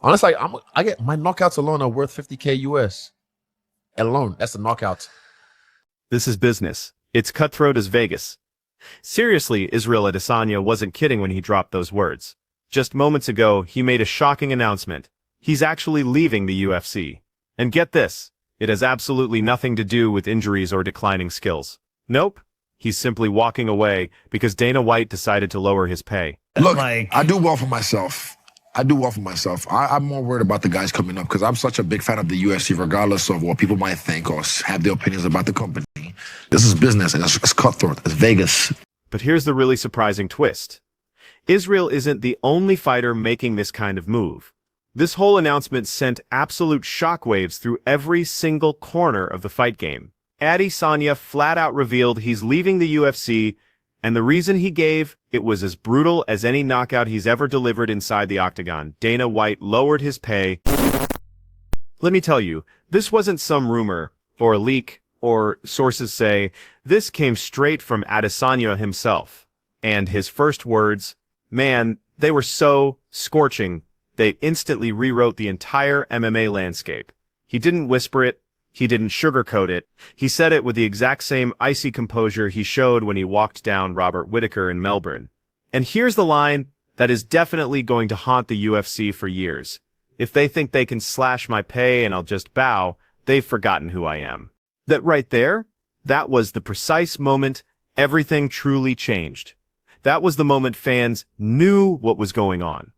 Honestly, I get my knockouts alone are worth 50K US alone. That's the knockout. This is business. It's cutthroat as Vegas. Seriously, Israel Adesanya wasn't kidding when he dropped those words. Just moments ago, he made a shocking announcement. He's actually leaving the UFC. And get this, it has absolutely nothing to do with injuries or declining skills. Nope. He's simply walking away because Dana White decided to lower his pay. Look, I do well for myself. I'm more worried about the guys coming up because I'm such a big fan of the UFC, regardless of what people might think or have their opinions about the company. This is business, and it's cutthroat. It's Vegas. But here's the really surprising twist. Israel isn't the only fighter making this kind of move. This whole announcement sent absolute shockwaves through every single corner of the fight game. Adesanya flat out revealed he's leaving the UFC, and the reason he gave, it was as brutal as any knockout he's ever delivered inside the octagon. Dana White lowered his pay. Let me tell you, this wasn't some rumor, or a leak, or sources say. This came straight from Adesanya himself. And his first words, man, they were so scorching, they instantly rewrote the entire MMA landscape. He didn't whisper it. He didn't sugarcoat it. He said it with the exact same icy composure he showed when he walked down Robert Whittaker in Melbourne. And here's the line that is definitely going to haunt the UFC for years. If they think they can slash my pay and I'll just bow, they've forgotten who I am. That right there, that was the precise moment everything truly changed. That was the moment fans knew what was going on.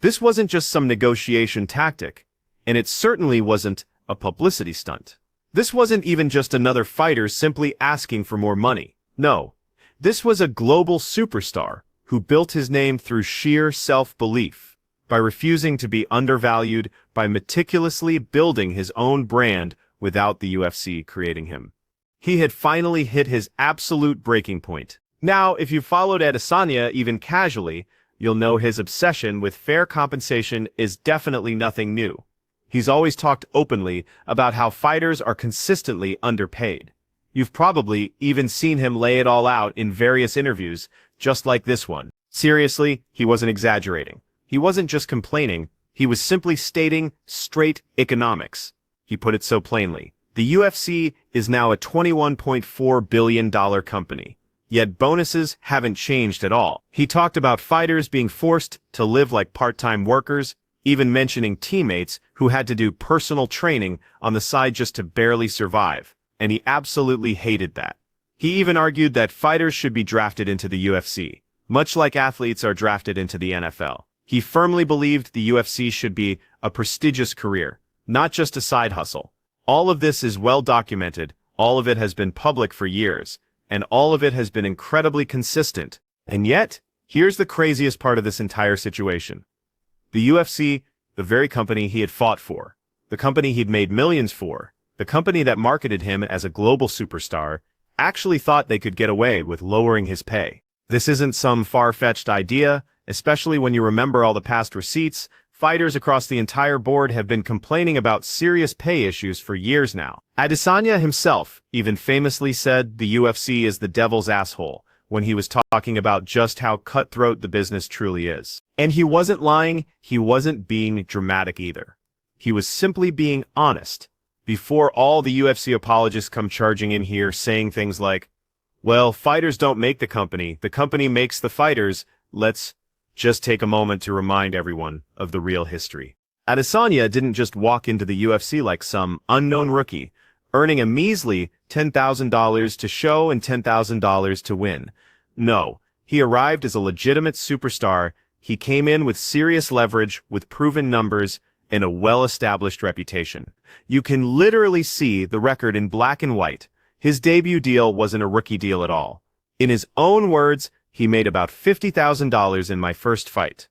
This wasn't just some negotiation tactic, and it certainly wasn't a publicity stunt. This wasn't even just another fighter simply asking for more money. No, this was a global superstar who built his name through sheer self-belief, by refusing to be undervalued, by meticulously building his own brand without the UFC creating him. He had finally hit his absolute breaking point. Now, if you followed Adesanya even casually, you'll know his obsession with fair compensation is definitely nothing new. He's always talked openly about how fighters are consistently underpaid. You've probably even seen him lay it all out in various interviews, just like this one. Seriously, he wasn't exaggerating. He wasn't just complaining, he was simply stating straight economics. He put it so plainly. The UFC is now a $21.4 billion company. Yet bonuses haven't changed at all. He talked about fighters being forced to live like part-time workers, even mentioning teammates who had to do personal training on the side just to barely survive. And he absolutely hated that. He even argued that fighters should be drafted into the UFC, much like athletes are drafted into the NFL. He firmly believed the UFC should be a prestigious career, not just a side hustle. All of this is well documented, all of it has been public for years, and all of it has been incredibly consistent. And yet, here's the craziest part of this entire situation. The UFC, the very company he had fought for, the company he'd made millions for, the company that marketed him as a global superstar, actually thought they could get away with lowering his pay. This isn't some far-fetched idea, especially when you remember all the past receipts. Fighters across the entire board have been complaining about serious pay issues for years now. Adesanya himself even famously said the UFC is the devil's asshole when he was talking about just how cutthroat the business truly is. And he wasn't lying, he wasn't being dramatic either. He was simply being honest. Before all the UFC apologists come charging in here saying things like, well, fighters don't make the company makes the fighters, let's just take a moment to remind everyone of the real history. Adesanya didn't just walk into the UFC like some unknown rookie, earning a measly $10,000 to show and $10,000 to win. No, he arrived as a legitimate superstar. He came in with serious leverage, with proven numbers, and a well-established reputation. You can literally see the record in black and white. His debut deal wasn't a rookie deal at all. In his own words, he made about $50,000 in my first fight.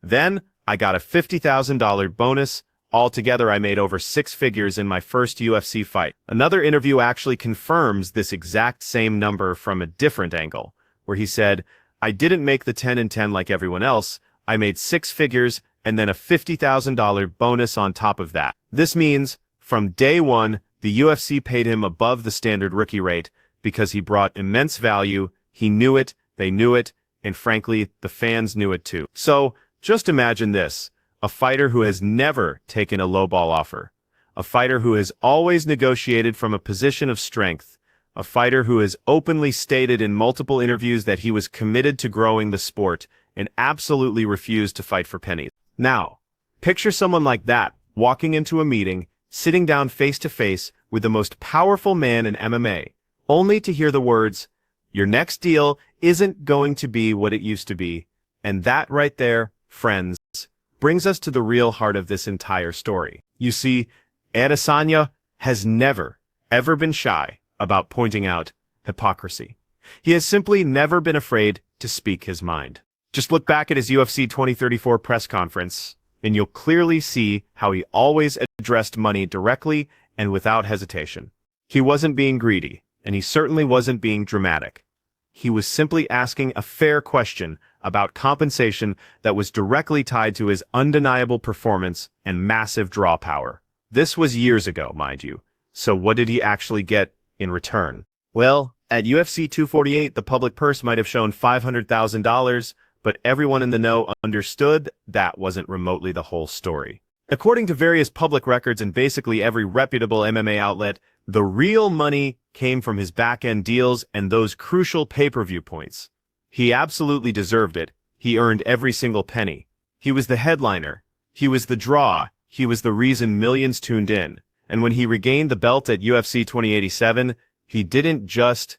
Then, I got a $50,000 bonus. Altogether, I made over six figures in my first UFC fight. Another interview actually confirms this exact same number from a different angle, where he said, I didn't make the 10 and 10 like everyone else. I made six figures and then a $50,000 bonus on top of that. This means, from day one, the UFC paid him above the standard rookie rate because he brought immense value. He knew it, they knew it, and frankly, the fans knew it too. So, just imagine this. a fighter who has never taken a lowball offer, a fighter who has always negotiated from a position of strength, a fighter who has openly stated in multiple interviews that he was committed to growing the sport and absolutely refused to fight for pennies. Now, picture someone like that walking into a meeting, sitting down face to face with the most powerful man in MMA, only to hear the words, "Your next deal isn't going to be what it used to be." And that right there, friends, brings us to the real heart of this entire story. You see, Adesanya has never, ever been shy about pointing out hypocrisy. He has simply never been afraid to speak his mind. Just look back at his UFC 2034 press conference, and you'll clearly see how he always addressed money directly and without hesitation. He wasn't being greedy, and he certainly wasn't being dramatic. He was simply asking a fair question about compensation that was directly tied to his undeniable performance and massive draw power. This was years ago, mind you. So what did he actually get in return? Well, at UFC 248, the public purse might have shown $500,000, but everyone in the know understood that wasn't remotely the whole story. According to various public records and basically every reputable MMA outlet, the real money came from his back-end deals and those crucial pay-per-view points. He absolutely deserved it. He earned every single penny. He was the headliner. He was the draw. He was the reason millions tuned in. And when he regained the belt at UFC 2087, he didn't just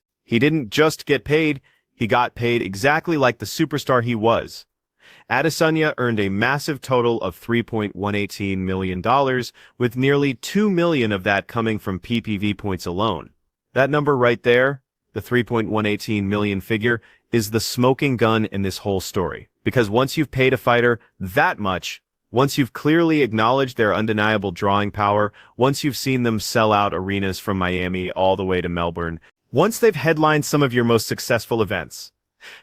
get paid. He got paid exactly like the superstar he was. Adesanya earned a massive total of $3.118 million, with nearly $2 million of that coming from PPV points alone. That number right there, the $3.118 million figure, is the smoking gun in this whole story. Because once you've paid a fighter that much, once you've clearly acknowledged their undeniable drawing power, once you've seen them sell out arenas from Miami all the way to Melbourne, once they've headlined some of your most successful events,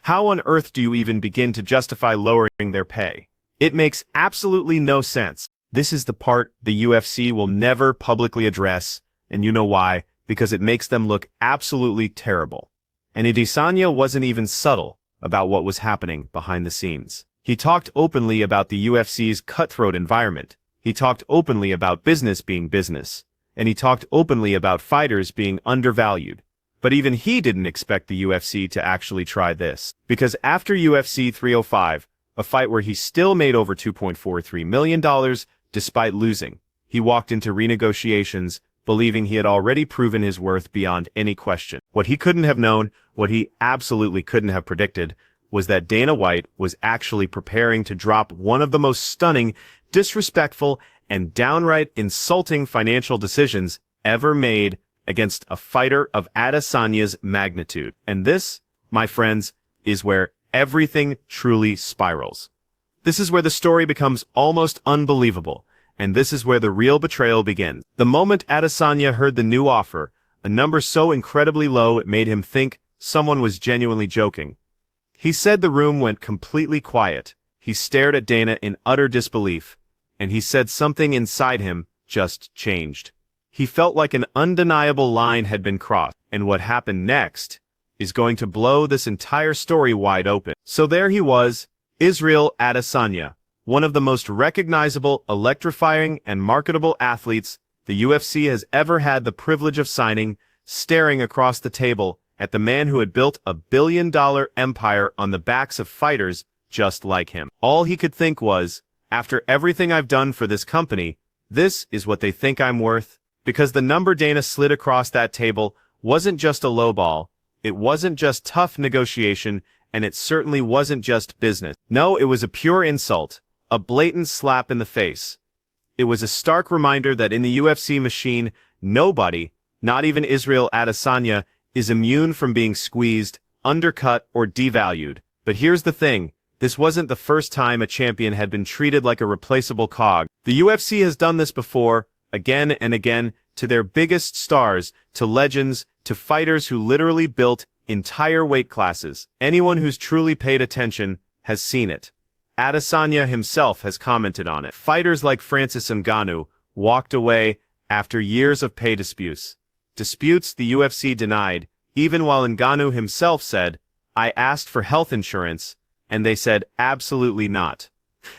how on earth do you even begin to justify lowering their pay? It makes absolutely no sense. This is the part the UFC will never publicly address, and you know why? Because it makes them look absolutely terrible. And Adesanya wasn't even subtle about what was happening behind the scenes. He talked openly about the UFC's cutthroat environment. He talked openly about business being business. And he talked openly about fighters being undervalued. But even he didn't expect the UFC to actually try this. Because after UFC 305, a fight where he still made over $2.43 million despite losing, he walked into renegotiations believing he had already proven his worth beyond any question. What he couldn't have known, what he absolutely couldn't have predicted, was that Dana White was actually preparing to drop one of the most stunning, disrespectful, and downright insulting financial decisions ever made against a fighter of Adesanya's magnitude. And this, my friends, is where everything truly spirals. This is where the story becomes almost unbelievable. And this is where the real betrayal begins. The moment Adesanya heard the new offer, a number so incredibly low it made him think someone was genuinely joking, he said the room went completely quiet. He stared at Dana in utter disbelief, and he said something inside him just changed. He felt like an undeniable line had been crossed, and what happened next is going to blow this entire story wide open. So there he was, Israel Adesanya, one of the most recognizable, electrifying, and marketable athletes the UFC has ever had the privilege of signing, staring across the table at the man who had built a billion-dollar empire on the backs of fighters just like him. All he could think was, after everything I've done for this company, this is what they think I'm worth. Because the number Dana slid across that table wasn't just a lowball, it wasn't just tough negotiation, and it certainly wasn't just business. No, it was a pure insult. A blatant slap in the face. It was a stark reminder that in the UFC machine, nobody, not even Israel Adesanya, is immune from being squeezed, undercut, or devalued. But here's the thing, this wasn't the first time a champion had been treated like a replaceable cog. The UFC has done this before, again and again, to their biggest stars, to legends, to fighters who literally built entire weight classes. Anyone who's truly paid attention has seen it. Adesanya himself has commented on it. Fighters like Francis Ngannou walked away after years of pay disputes. Disputes the UFC denied, even while Ngannou himself said, "I asked for health insurance," and they said absolutely not.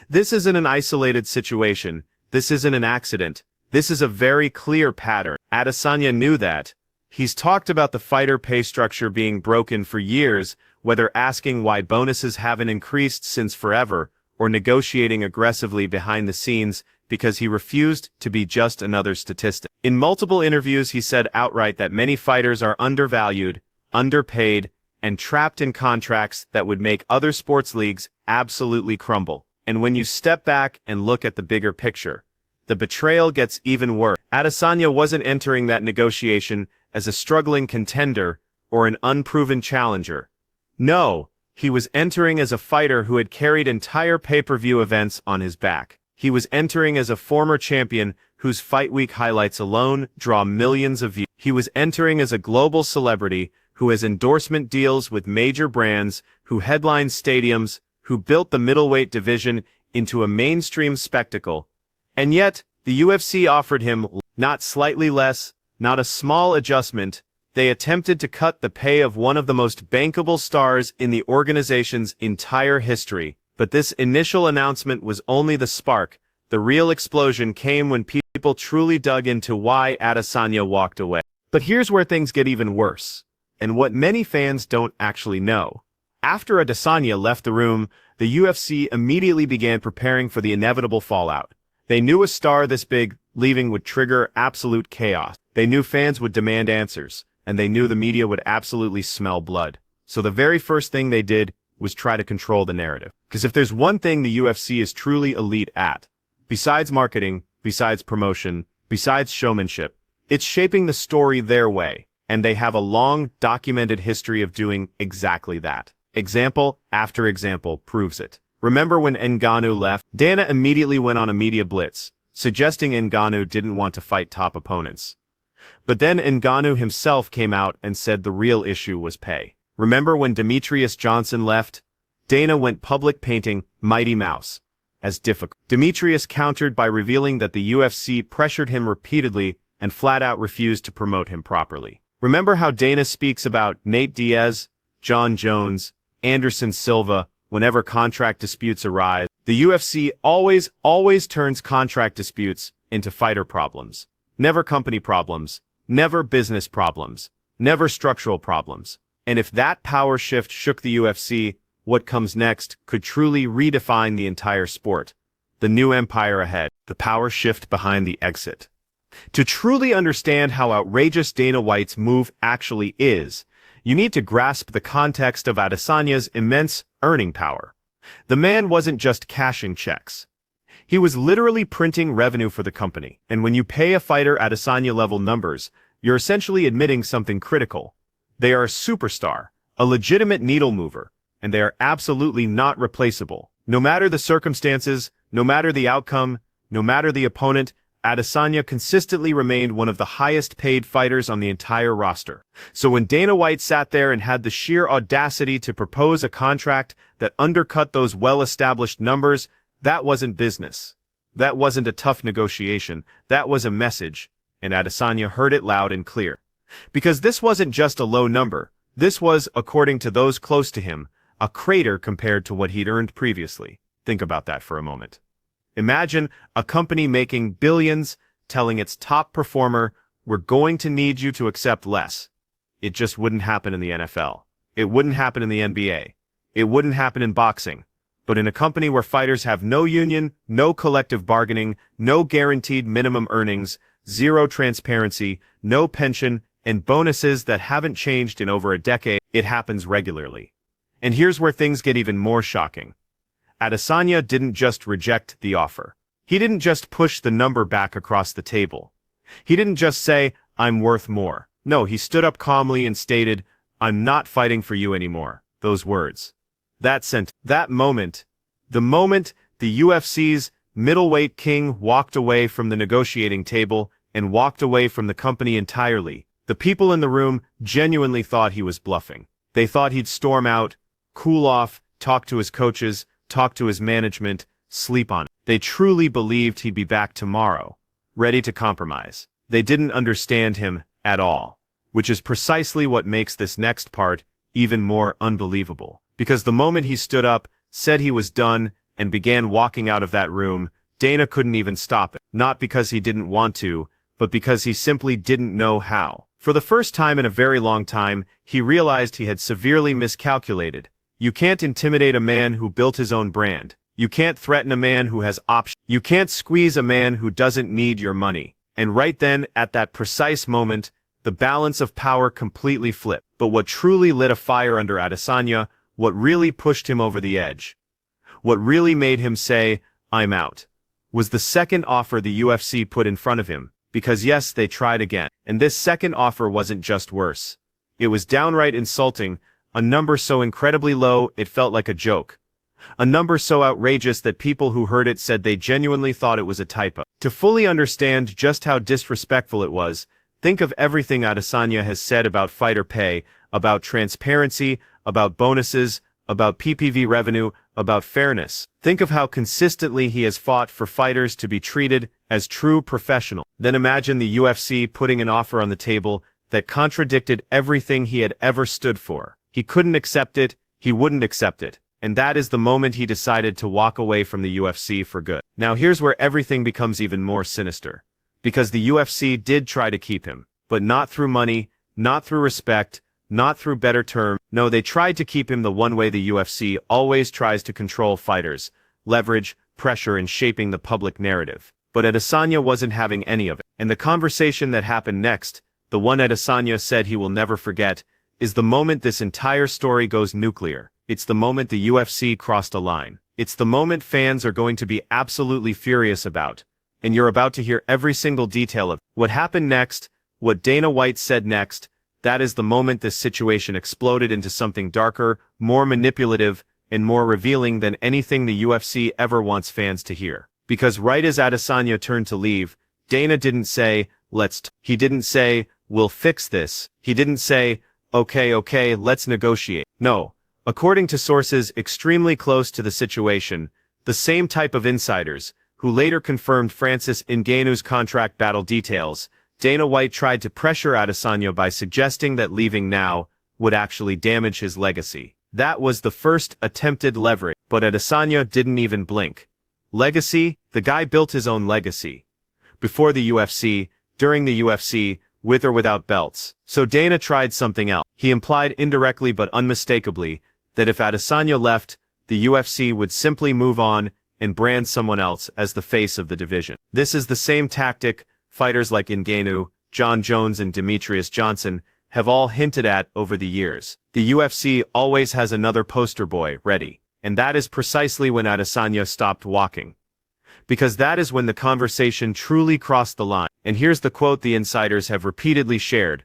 This isn't an isolated situation. This isn't an accident. This is a very clear pattern. Adesanya knew that. He's talked about the fighter pay structure being broken for years, whether asking why bonuses haven't increased since forever, or negotiating aggressively behind the scenes because he refused to be just another statistic. In multiple interviews, he said outright that many fighters are undervalued, underpaid, and trapped in contracts that would make other sports leagues absolutely crumble. And when you step back and look at the bigger picture, the betrayal gets even worse. Adesanya wasn't entering that negotiation as a struggling contender or an unproven challenger. No, he was entering as a fighter who had carried entire pay-per-view events on his back. He was entering as a former champion whose fight week highlights alone draw millions of views. He was entering as a global celebrity who has endorsement deals with major brands, who headlines stadiums, who built the middleweight division into a mainstream spectacle. And yet, the UFC offered him not slightly less, not a small adjustment. They attempted to cut the pay of one of the most bankable stars in the organization's entire history. But this initial announcement was only the spark. The real explosion came when people truly dug into why Adesanya walked away. But here's where things get even worse, and what many fans don't actually know. After Adesanya left the room, the UFC immediately began preparing for the inevitable fallout. They knew a star this big leaving would trigger absolute chaos. They knew fans would demand answers, and they knew the media would absolutely smell blood. So the very first thing they did was try to control the narrative. Because if there's one thing the UFC is truly elite at, besides marketing, besides promotion, besides showmanship, it's shaping the story their way, and they have a long, documented history of doing exactly that. Example after example proves it. Remember when Ngannou left? Dana immediately went on a media blitz, suggesting Ngannou didn't want to fight top opponents. But then Ngannou himself came out and said the real issue was pay. Remember when Demetrius Johnson left? Dana went public painting Mighty Mouse as difficult. Demetrius countered by revealing that the UFC pressured him repeatedly and flat out refused to promote him properly. Remember how Dana speaks about Nate Diaz, John Jones, Anderson Silva whenever contract disputes arise? The UFC always turns contract disputes into fighter problems. Never company problems, never business problems, never structural problems. And if that power shift shook the UFC, what comes next could truly redefine the entire sport. The new empire ahead, the power shift behind the exit. To truly understand how outrageous Dana White's move actually is, you need to grasp the context of Adesanya's immense earning power. The man wasn't just cashing checks. He was literally printing revenue for the company. And when you pay a fighter Adesanya-level numbers, you're essentially admitting something critical. They are a superstar, a legitimate needle mover, and they are absolutely not replaceable. No matter the circumstances, no matter the outcome, no matter the opponent, Adesanya consistently remained one of the highest-paid fighters on the entire roster. So when Dana White sat there and had the sheer audacity to propose a contract that undercut those well-established numbers, that wasn't business. That wasn't a tough negotiation. That was a message, and Adesanya heard it loud and clear. Because this wasn't just a low number. This was, according to those close to him, a crater compared to what he'd earned previously. Think about that for a moment. Imagine a company making billions telling its top performer, "We're going to need you to accept less." It just wouldn't happen in the NFL. It wouldn't happen in the NBA. It wouldn't happen in boxing. But in a company where fighters have no union, no collective bargaining, no guaranteed minimum earnings, zero transparency, no pension, and bonuses that haven't changed in over a decade, it happens regularly. And here's where things get even more shocking. Adesanya didn't just reject the offer. He didn't just push the number back across the table. He didn't just say, "I'm worth more." No, he stood up calmly and stated, "I'm not fighting for you anymore." Those words. That moment, the moment the UFC's middleweight king walked away from the negotiating table and walked away from the company entirely, the people in the room genuinely thought he was bluffing. They thought he'd storm out, cool off, talk to his coaches, talk to his management, sleep on it. They truly believed he'd be back tomorrow, ready to compromise. They didn't understand him at all, which is precisely what makes this next part even more unbelievable. Because the moment he stood up, said he was done, and began walking out of that room, Dana couldn't even stop it. Not because he didn't want to, but because he simply didn't know how. For the first time in a very long time, he realized he had severely miscalculated. You can't intimidate a man who built his own brand. You can't threaten a man who has options. You can't squeeze a man who doesn't need your money. And right then, at that precise moment, the balance of power completely flipped. But what truly lit a fire under Adesanya, what really pushed him over the edge, what really made him say, "I'm out," was the second offer the UFC put in front of him. Because yes, they tried again. And this second offer wasn't just worse. It was downright insulting, a number so incredibly low it felt like a joke. A number so outrageous that people who heard it said they genuinely thought it was a typo. To fully understand just how disrespectful it was, think of everything Adesanya has said about fighter pay, about transparency, about bonuses, about PPV revenue, about fairness. Think of how consistently he has fought for fighters to be treated as true professionals. Then imagine the UFC putting an offer on the table that contradicted everything he had ever stood for. He couldn't accept it, he wouldn't accept it. And that is the moment he decided to walk away from the UFC for good. Now here's where everything becomes even more sinister. Because the UFC did try to keep him, but not through money, not through respect, not through better terms. No, they tried to keep him the one way the UFC always tries to control fighters: leverage, pressure, and shaping the public narrative. But Adesanya wasn't having any of it. And the conversation that happened next, the one Adesanya said he will never forget, is the moment this entire story goes nuclear. It's the moment the UFC crossed a line. It's the moment fans are going to be absolutely furious about. And you're about to hear every single detail of what happened next, what Dana White said next. That is the moment this situation exploded into something darker, more manipulative, and more revealing than anything the UFC ever wants fans to hear. Because right as Adesanya turned to leave, Dana didn't say, he didn't say, "We'll fix this." He didn't say, okay, let's negotiate. No. According to sources extremely close to the situation, the same type of insiders, who later confirmed Francis Ngannou's contract battle details, Dana White tried to pressure Adesanya by suggesting that leaving now would actually damage his legacy. That was the first attempted leverage, but Adesanya didn't even blink. Legacy? The guy built his own legacy. Before the UFC, during the UFC, with or without belts. So Dana tried something else. He implied indirectly but unmistakably that if Adesanya left, the UFC would simply move on and brand someone else as the face of the division. This is the same tactic fighters like Ngannou, John Jones, and Demetrius Johnson have all hinted at over the years. The UFC always has another poster boy ready, and that is precisely when Adesanya stopped walking. Because that is when the conversation truly crossed the line. And here's the quote the insiders have repeatedly shared.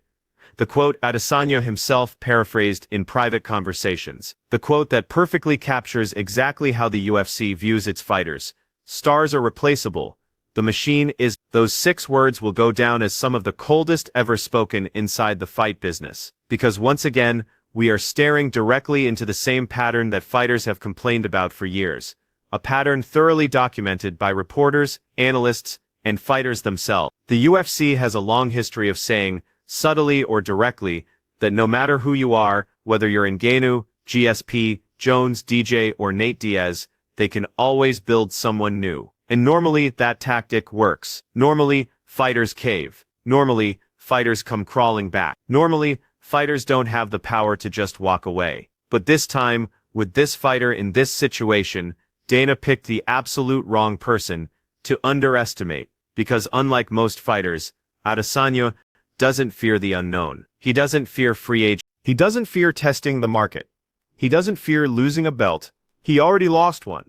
The quote Adesanya himself paraphrased in private conversations. The quote that perfectly captures exactly how the UFC views its fighters. "Stars are replaceable. The machine is." Those 6 words will go down as some of the coldest ever spoken inside the fight business. Because once again, we are staring directly into the same pattern that fighters have complained about for years. A pattern thoroughly documented by reporters, analysts, and fighters themselves. The UFC has a long history of saying, subtly or directly, that no matter who you are, whether you're Ngannou, GSP, Jones, DJ, or Nate Diaz, they can always build someone new. And normally that tactic works. Normally, fighters cave. Normally, fighters come crawling back. Normally, fighters don't have the power to just walk away. But this time, with this fighter in this situation, Dana picked the absolute wrong person to underestimate, because unlike most fighters, Adesanya doesn't fear the unknown. He doesn't fear free agent. He doesn't fear testing the market. He doesn't fear losing a belt. He already lost one.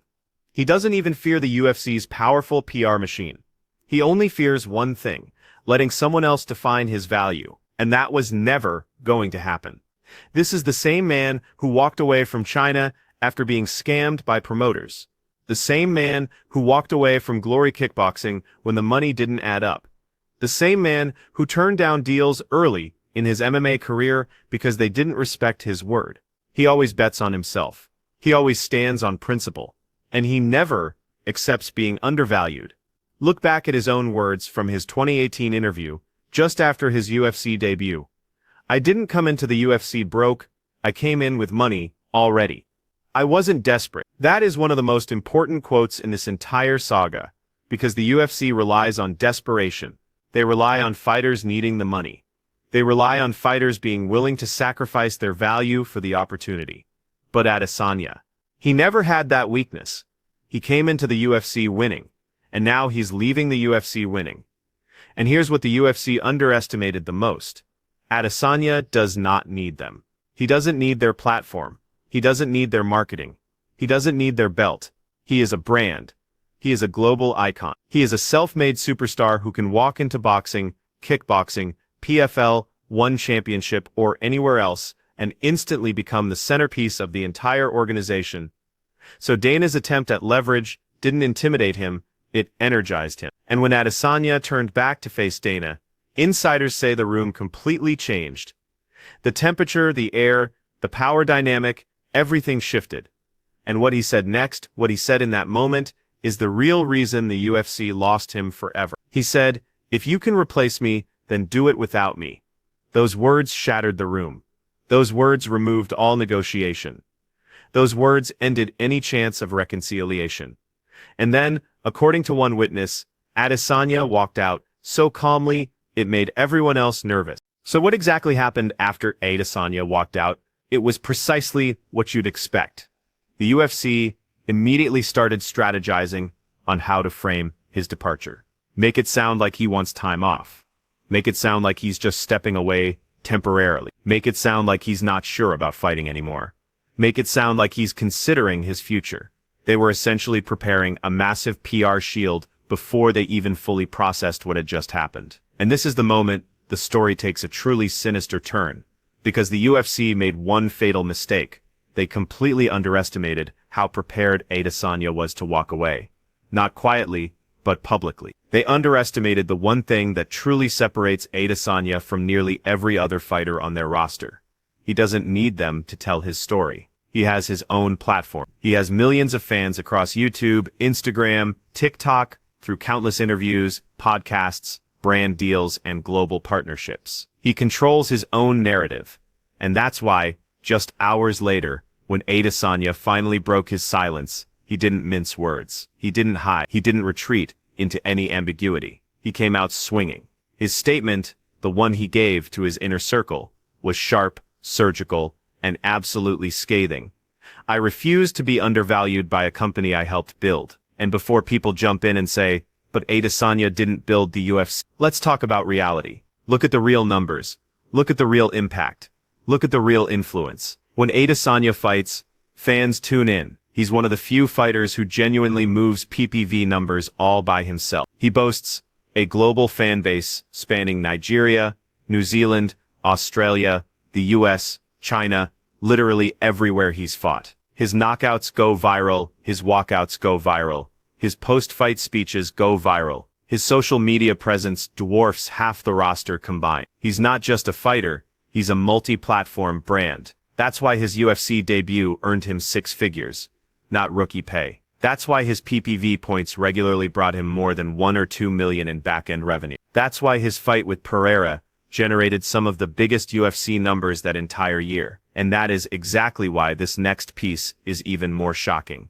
He doesn't even fear the UFC's powerful PR machine. He only fears one thing: letting someone else define his value. And that was never going to happen. This is the same man who walked away from China after being scammed by promoters. The same man who walked away from Glory Kickboxing when the money didn't add up. The same man who turned down deals early in his MMA career because they didn't respect his word. He always bets on himself. He always stands on principle. And he never accepts being undervalued. Look back at his own words from his 2018 interview, just after his UFC debut. "I didn't come into the UFC broke, I came in with money already. "I wasn't desperate." That is one of the most important quotes in this entire saga, because the UFC relies on desperation. They rely on fighters needing the money. They rely on fighters being willing to sacrifice their value for the opportunity. But Adesanya, he never had that weakness. He came into the UFC winning, and now he's leaving the UFC winning. And here's what the UFC underestimated the most. Adesanya does not need them. He doesn't need their platform. He doesn't need their marketing. He doesn't need their belt. He is a brand. He is a global icon. He is a self-made superstar who can walk into boxing, kickboxing, PFL, One Championship, or anywhere else, and instantly become the centerpiece of the entire organization. So Dana's attempt at leverage didn't intimidate him, it energized him. And when Adesanya turned back to face Dana, insiders say the room completely changed. The temperature, the air, the power dynamic, everything shifted. And what he said next, what he said in that moment, is the real reason the UFC lost him forever. He said, "If you can replace me, then do it without me." Those words shattered the room. Those words removed all negotiation. Those words ended any chance of reconciliation. And then, according to one witness, Adesanya walked out so calmly, it made everyone else nervous. So what exactly happened after Adesanya walked out? It was precisely what you'd expect. The UFC immediately started strategizing on how to frame his departure. Make it sound like he wants time off. Make it sound like he's just stepping away temporarily. Make it sound like he's not sure about fighting anymore. Make it sound like he's considering his future. They were essentially preparing a massive PR shield before they even fully processed what had just happened. And this is the moment the story takes a truly sinister turn, because the UFC made one fatal mistake. They completely underestimated how prepared Adesanya was to walk away. Not quietly, but publicly. They underestimated the one thing that truly separates Adesanya from nearly every other fighter on their roster. He doesn't need them to tell his story. He has his own platform. He has millions of fans across YouTube, Instagram, TikTok, through countless interviews, podcasts, brand deals, and global partnerships. He controls his own narrative. And that's why, just hours later, when Adesanya finally broke his silence, he didn't mince words. He didn't hide. He didn't retreat into any ambiguity. He came out swinging. His statement, the one he gave to his inner circle, was sharp, surgical, and absolutely scathing. "I refuse to be undervalued by a company I helped build." And before people jump in and say, "But Adesanya didn't build the UFC," let's talk about reality. Look at the real numbers. Look at the real impact. Look at the real influence. When Adesanya fights, fans tune in. He's one of the few fighters who genuinely moves PPV numbers all by himself. He boasts a global fan base spanning Nigeria, New Zealand, Australia, the US, China, literally everywhere he's fought. His knockouts go viral, his walkouts go viral, his post-fight speeches go viral. His social media presence dwarfs half the roster combined. He's not just a fighter, he's a multi-platform brand. That's why his UFC debut earned him 6 figures, not rookie pay. That's why his PPV points regularly brought him more than 1 or 2 million in back-end revenue. That's why his fight with Pereira generated some of the biggest UFC numbers that entire year. And that is exactly why this next piece is even more shocking.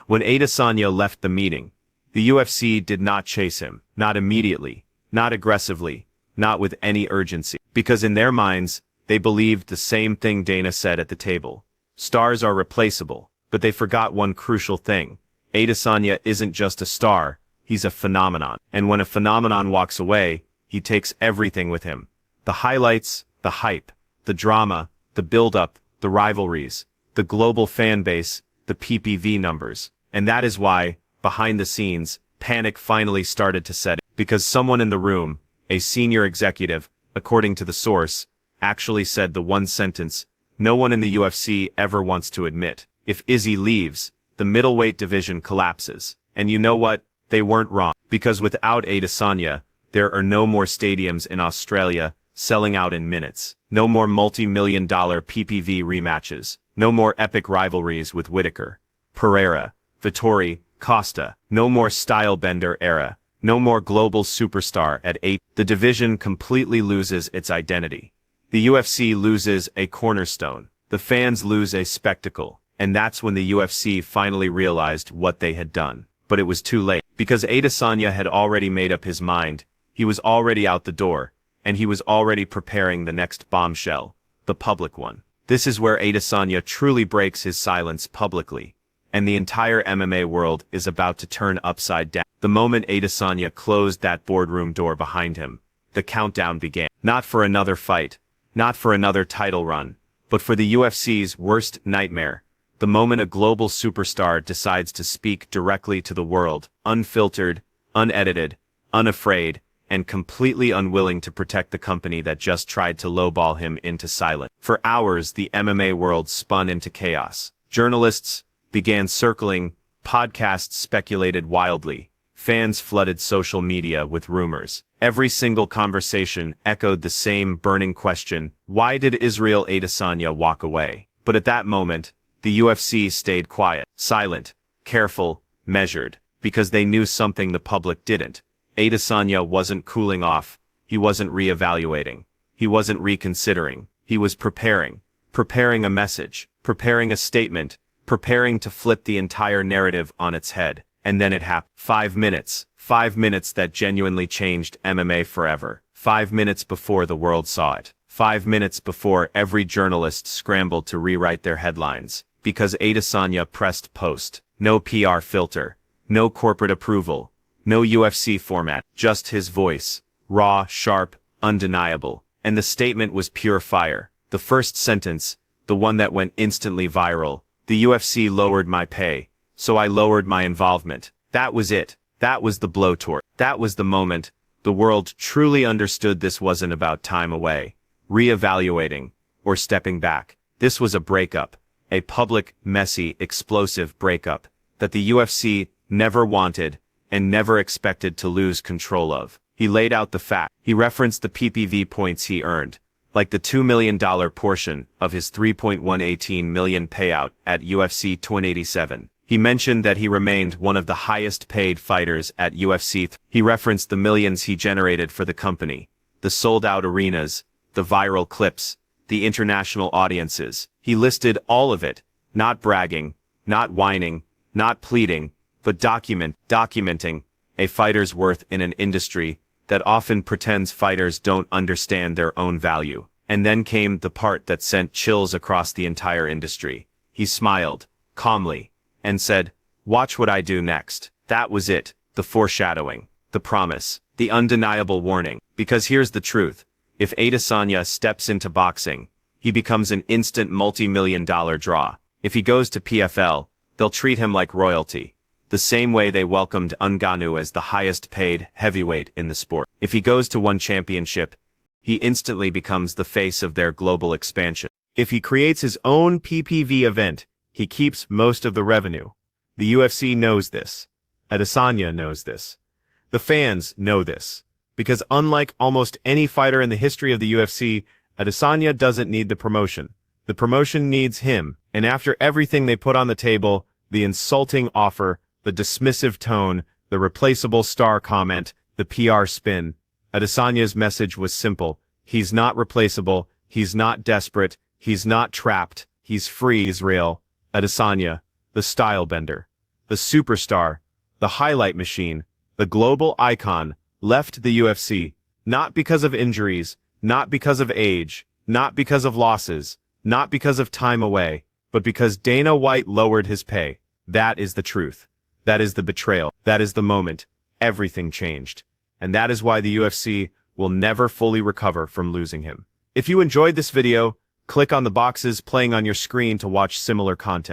When Adesanya left the meeting, the UFC did not chase him, not immediately, not aggressively, not with any urgency, because in their minds, they believed the same thing Dana said at the table. Stars are replaceable, but they forgot one crucial thing. Adesanya isn't just a star, he's a phenomenon. And when a phenomenon walks away, he takes everything with him. The highlights, the hype, the drama, the build-up, the rivalries, the global fan base, the PPV numbers. And that is why, behind the scenes, panic finally started to set in. Because someone in the room, a senior executive, according to the source, actually said the one sentence no one in the UFC ever wants to admit. If Izzy leaves, the middleweight division collapses. And you know what? They weren't wrong. Because without Adesanya, there are no more stadiums in Australia selling out in minutes. No more multi-million-dollar PPV rematches. No more epic rivalries with Whitaker, Pereira, Vittori, Costa. No more style-bender era. No more global superstar at 8. The division completely loses its identity. The UFC loses a cornerstone. The fans lose a spectacle. And that's when the UFC finally realized what they had done. But it was too late, because Adesanya had already made up his mind. He was already out the door, and he was already preparing the next bombshell, the public one. This is where Adesanya truly breaks his silence publicly, and the entire MMA world is about to turn upside down. The moment Adesanya closed that boardroom door behind him, the countdown began. Not for another fight, not for another title run, but for the UFC's worst nightmare. The moment a global superstar decides to speak directly to the world, unfiltered, unedited, unafraid, and completely unwilling to protect the company that just tried to lowball him into silence. For hours, the MMA world spun into chaos. Journalists began circling, podcasts speculated wildly, fans flooded social media with rumors. Every single conversation echoed the same burning question: why did Israel Adesanya walk away? But at that moment, the UFC stayed quiet, silent, careful, measured, because they knew something the public didn't. Adesanya wasn't cooling off, he wasn't reevaluating, he wasn't reconsidering, he was preparing a message, preparing a statement, preparing to flip the entire narrative on its head. And then it happened. 5 minutes that genuinely changed MMA forever. 5 minutes before the world saw it. 5 minutes before every journalist scrambled to rewrite their headlines. Because Adesanya pressed post. No PR filter. No corporate approval. No UFC format. Just his voice. Raw, sharp, undeniable. And the statement was pure fire. The first sentence, the one that went instantly viral: the UFC lowered my pay, so I lowered my involvement. That was it. That was the blowtorch. That was the moment the world truly understood this wasn't about time away, reevaluating, or stepping back. This was a breakup. A public, messy, explosive breakup that the UFC never wanted and never expected to lose control of. He laid out the fact. He referenced the PPV points he earned, like the $2 million portion of his $3.118 million payout at UFC 287. He mentioned that he remained one of the highest paid fighters at UFC. He referenced the millions he generated for the company, the sold-out arenas, the viral clips, the international audiences. He listed all of it, not bragging, not whining, not pleading, but documenting a fighter's worth in an industry that often pretends fighters don't understand their own value. And then came the part that sent chills across the entire industry. He smiled, calmly, and said, "Watch what I do next." That was it, the foreshadowing, the promise, the undeniable warning. Because here's the truth: if Adesanya steps into boxing, he becomes an instant multi-million-dollar draw. If he goes to PFL, they'll treat him like royalty, the same way they welcomed Ngannou as the highest-paid heavyweight in the sport. If he goes to one championship, he instantly becomes the face of their global expansion. If he creates his own PPV event, he keeps most of the revenue. The UFC knows this. Adesanya knows this. The fans know this. Because unlike almost any fighter in the history of the UFC, Adesanya doesn't need the promotion. The promotion needs him. And after everything they put on the table, the insulting offer, the dismissive tone, the replaceable star comment, the PR spin, Adesanya's message was simple. He's not replaceable, he's not desperate, he's not trapped, he's free. Israel Adesanya, the style bender, the superstar, the highlight machine, the global icon, left the UFC, not because of injuries, not because of age, not because of losses, not because of time away, but because Dana White lowered his pay. That is the truth. That is the betrayal. That is the moment everything changed. And that is why the UFC will never fully recover from losing him. If you enjoyed this video, click on the boxes playing on your screen to watch similar content.